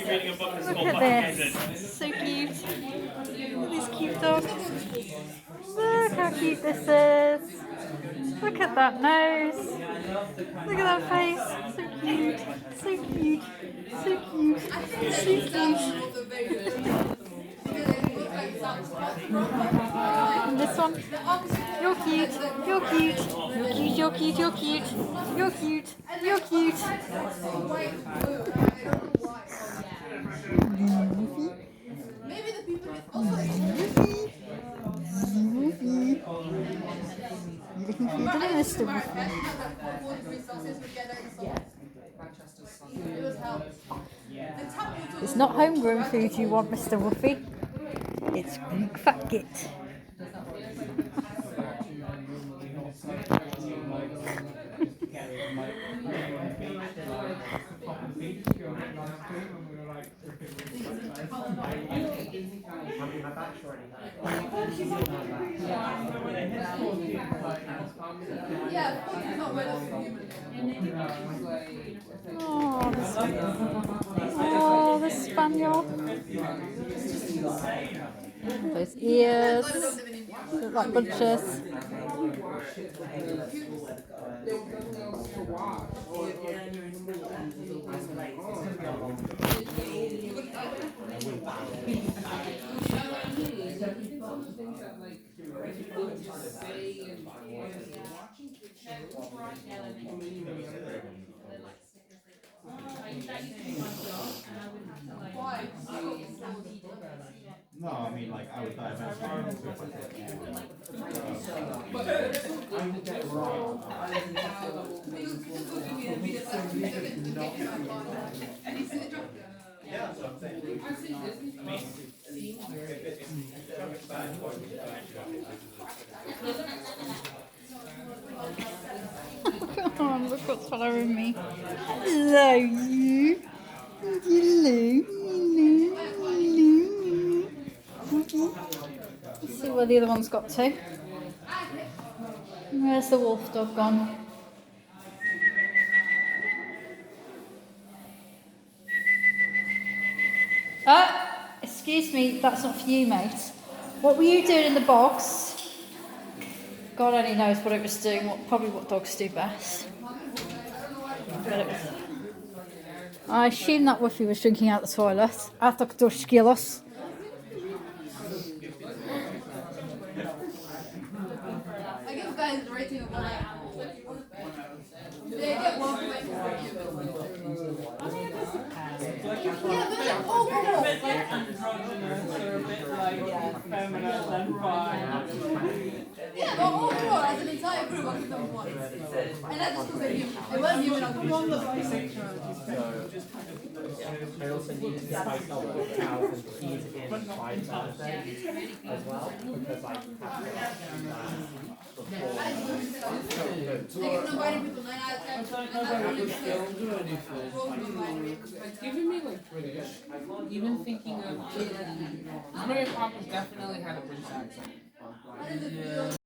Look at this. So cute. Look at this cute dog. Look how cute this is. Look at that nose. Look at that face. So cute. So cute. So cute. So cute. And this one. You're cute. You're cute. You're cute. You're cute. You're cute. You're cute. You're cute. Maybe the people also You're looking for your dinner, Mr. Wuffy. It's not homegrown food you want, Mr. Wuffy. It's Greek fat git. Oh, the spaniel. Those ears look like bunches. No, I mean, like, I was diagnosed yeah, that's what I'm saying. Come on, look what's following me. Hello, you. Hello. Let's see where the other one's got to. Where's the wolf dog gone? Excuse me, that's not for you, mate. What were you doing in the box? God only knows what it was doing, probably what dogs do best. I assume that Wuffy was drinking out the toilet. I thought it was skillos. I guess guys rating of like they get 1 point for yeah, they're like overall. Like androgynous or a bit like feminine and fine. Yeah, but overall, as an entire group, I'll give them 1. And that's just because they're human. It was human, I'll give them 1. I also need to spice up the cow and cheese in by Thursday as well, because I have to It's giving me like British. Even thinking of Mary Poppins definitely had a British accent.